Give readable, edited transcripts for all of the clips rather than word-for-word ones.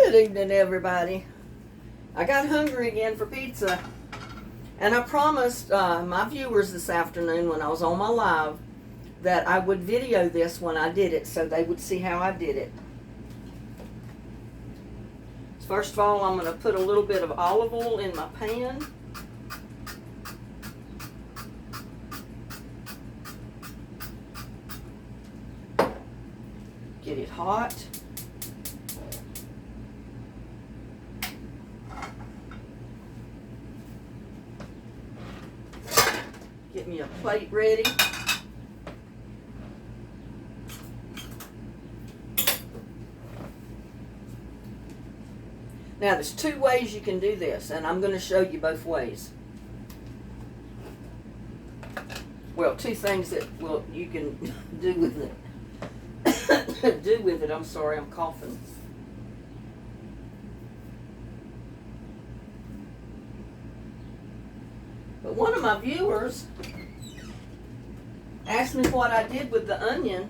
Good evening, everybody. I got hungry again for pizza, and I promised my viewers this afternoon when I was on my live that I would video this when I did it so they would see how I did it. First of all, I'm going to put a little bit of olive oil in my pan. Get it hot. Get me a plate ready. Now, there's two ways you can do this, and I'm going to show you both ways. Well, two things that you can do with it. I'm sorry, I'm coughing. But one of my viewers asked me what I did with the onion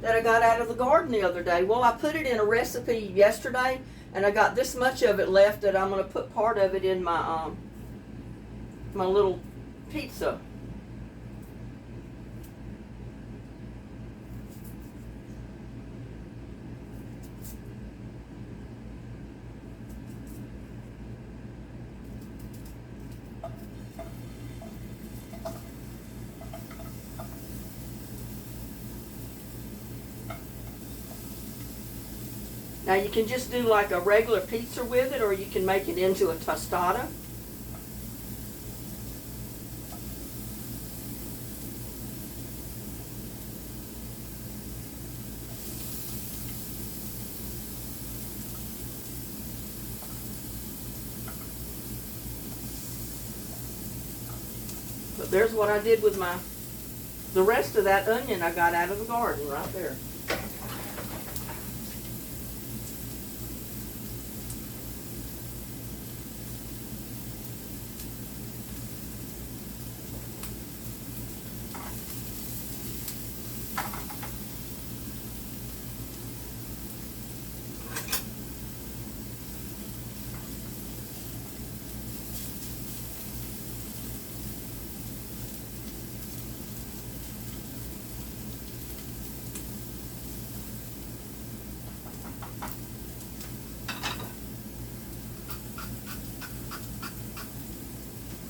that I got out of the garden the other day. Well, I put it in a recipe yesterday, and I got this much of it left that I'm going to put part of it in my my little pizza. Now you can just do like a regular pizza with it, or you can make it into a tostada. But there's what I did with the rest of that onion I got out of the garden right there.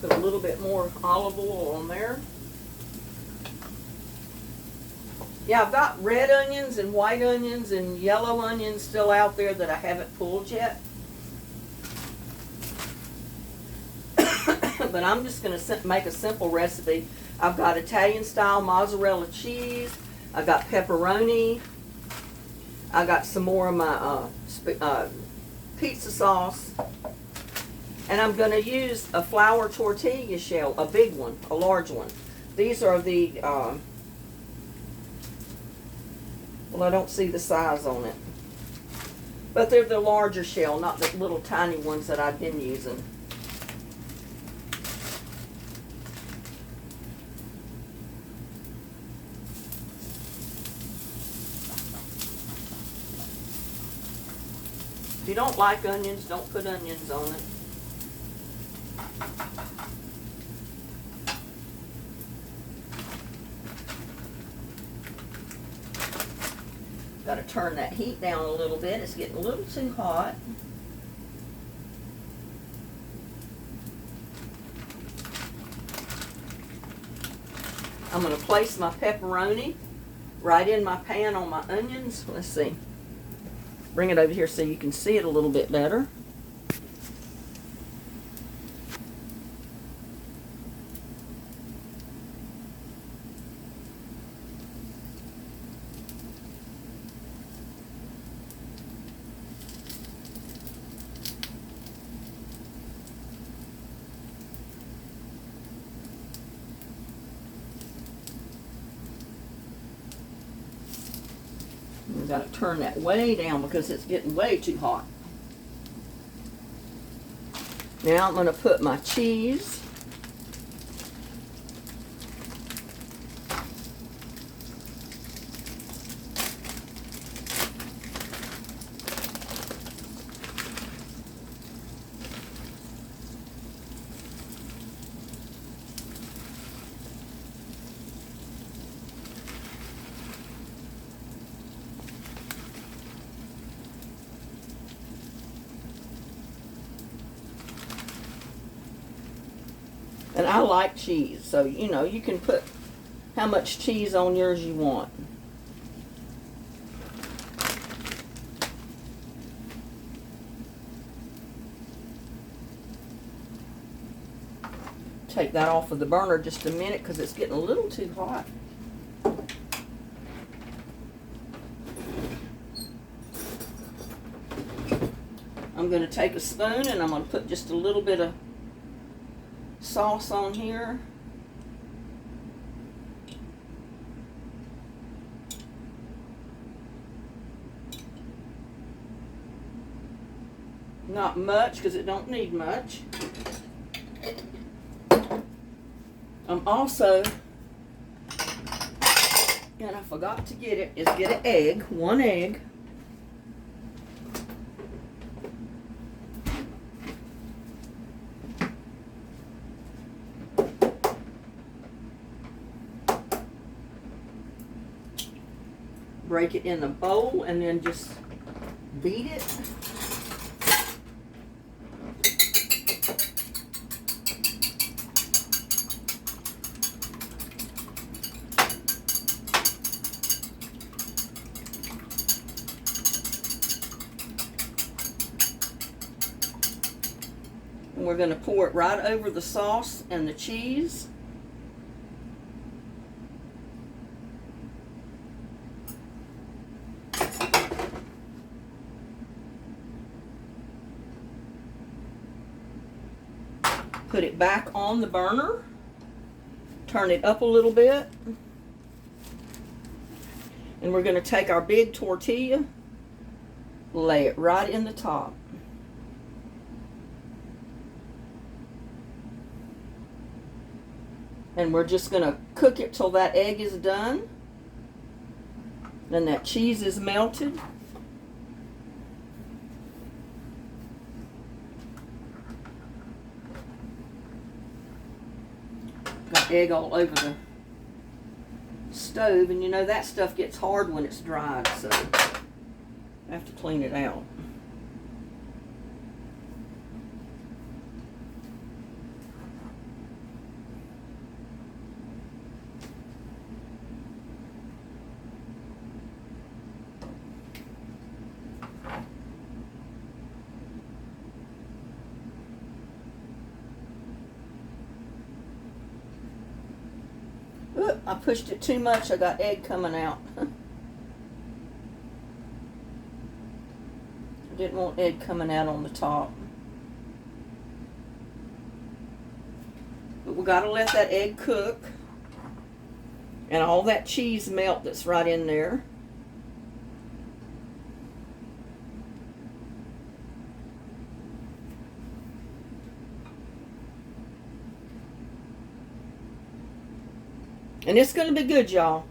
Put a little bit more olive oil on there. Yeah, I've got red onions and white onions and yellow onions still out there that I haven't pulled yet. But I'm just going to make a simple recipe. I've got Italian style mozzarella cheese. I've got pepperoni. I got some more of my pizza sauce. And I'm going to use a flour tortilla shell, a big one, a large one. These are the, well, I don't see the size on it. But they're the larger shell, not the little tiny ones that I've been using. If you don't like onions, don't put onions on it. Got to turn that heat down a little bit. It's getting a little too hot. I'm going to place my pepperoni right in my pan on my onions. Let's see. Bring it over here so you can see it a little bit better. We've got to turn that way down because it's getting way too hot. Now I'm going to put my cheese. I like cheese, so you know, you can put how much cheese on yours you want. Take that off of the burner just a minute because it's getting a little too hot. I'm going to take a spoon and I'm going to put just a little bit of sauce on here. Not much because it don't need much. I'm also, and I forgot to get it, is get an egg, one egg. Break it in the bowl and then just beat it. And we're going to pour it right over the sauce and the cheese. Put it back on the burner. Turn it up a little bit. And we're going to take our big tortilla, lay it right in the top. And we're just going to cook it till that egg is done. Then that cheese is melted. Got egg all over the stove, and you know that stuff gets hard when it's dried, so I have to clean it out. Oop, I pushed it too much. I got egg coming out. I didn't want egg coming out on the top. But we got to let that egg cook and all that cheese melt that's right in there. And it's going to be good, y'all.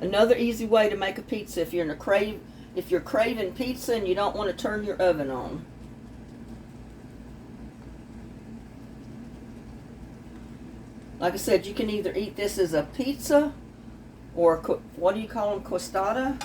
Another easy way to make a pizza if you're craving pizza and you don't want to turn your oven on. Like I said, you can either eat this as a pizza or what do you call them, costada?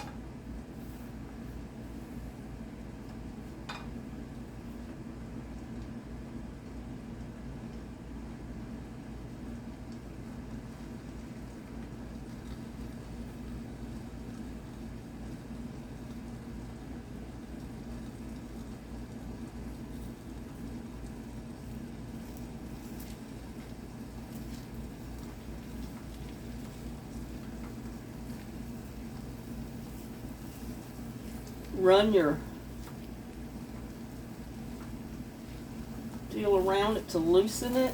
Run your deal around it to loosen it.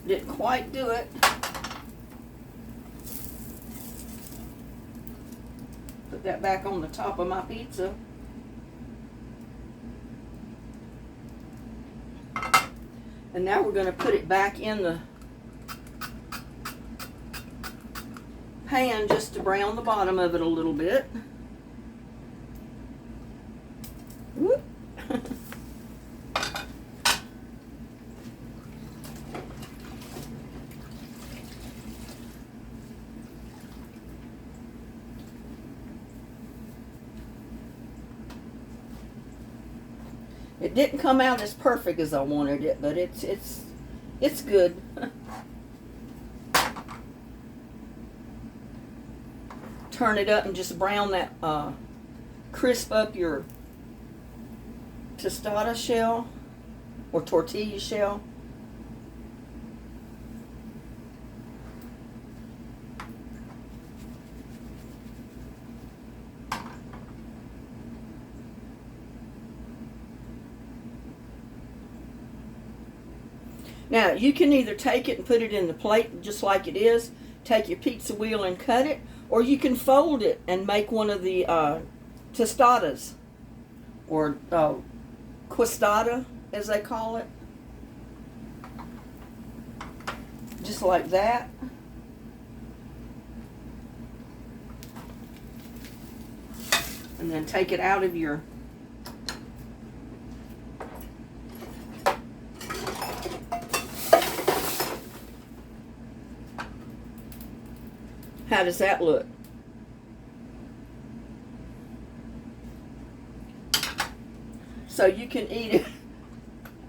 Didn't quite do it. Put that back on the top of my pizza. And now we're going to put it back in the pan just to brown the bottom of it a little bit. Whoop. It didn't come out as perfect as I wanted it, but it's good. Turn it up and just brown that, crisp up your tostada shell or tortilla shell. Now, you can either take it and put it in the plate just like it is, take your pizza wheel and cut it, or you can fold it and make one of the tostadas, or quesadilla, as they call it. Just like that. And then take it out of your How does that look? So you can eat it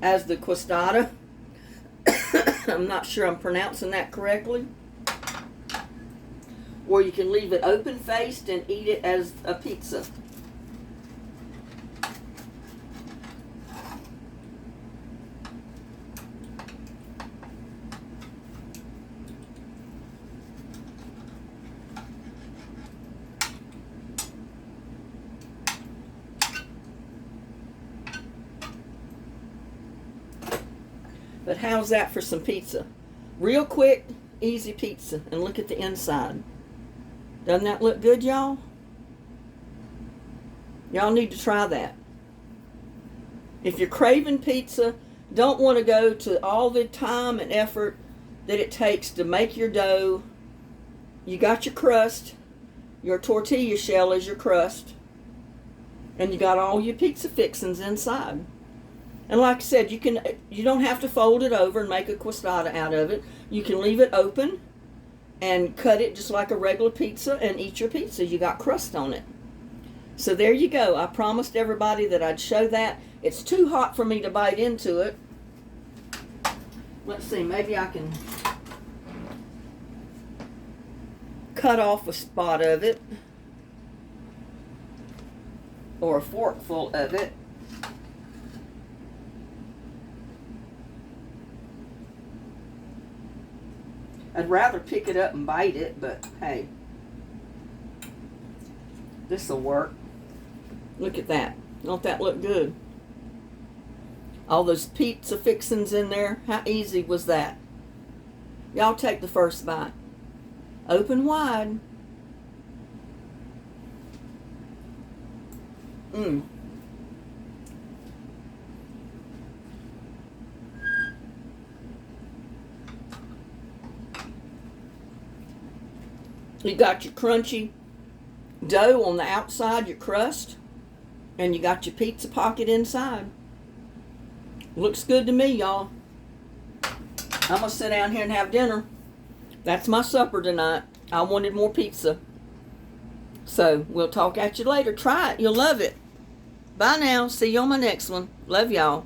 as the quesadilla. I'm not sure I'm pronouncing that correctly. Or you can leave it open-faced and eat it as a pizza. But how's that for some pizza? Real quick, easy pizza. And look at the inside. Doesn't that look good, y'all? Y'all need to try that. If you're craving pizza, don't want to go to all the time and effort that it takes to make your dough. You got your crust. Your tortilla shell is your crust. And you got all your pizza fixings inside. And like I said, you don't have to fold it over and make a quesadilla out of it. You can leave it open and cut it just like a regular pizza and eat your pizza. You got crust on it. So there you go. I promised everybody that I'd show that. It's too hot for me to bite into it. Let's see, maybe I can cut off a spot of it or a forkful of it. I'd rather pick it up and bite it, but hey, this'll work. Look at that. Don't that look good? All those pizza fixings in there. How easy was that? Y'all take the first bite. Open wide. Mmm. You got your crunchy dough on the outside, your crust, and you got your pizza pocket inside. Looks good to me, y'all. I'm going to sit down here and have dinner. That's my supper tonight. I wanted more pizza. So, we'll talk at you later. Try it. You'll love it. Bye now. See you on my next one. Love y'all.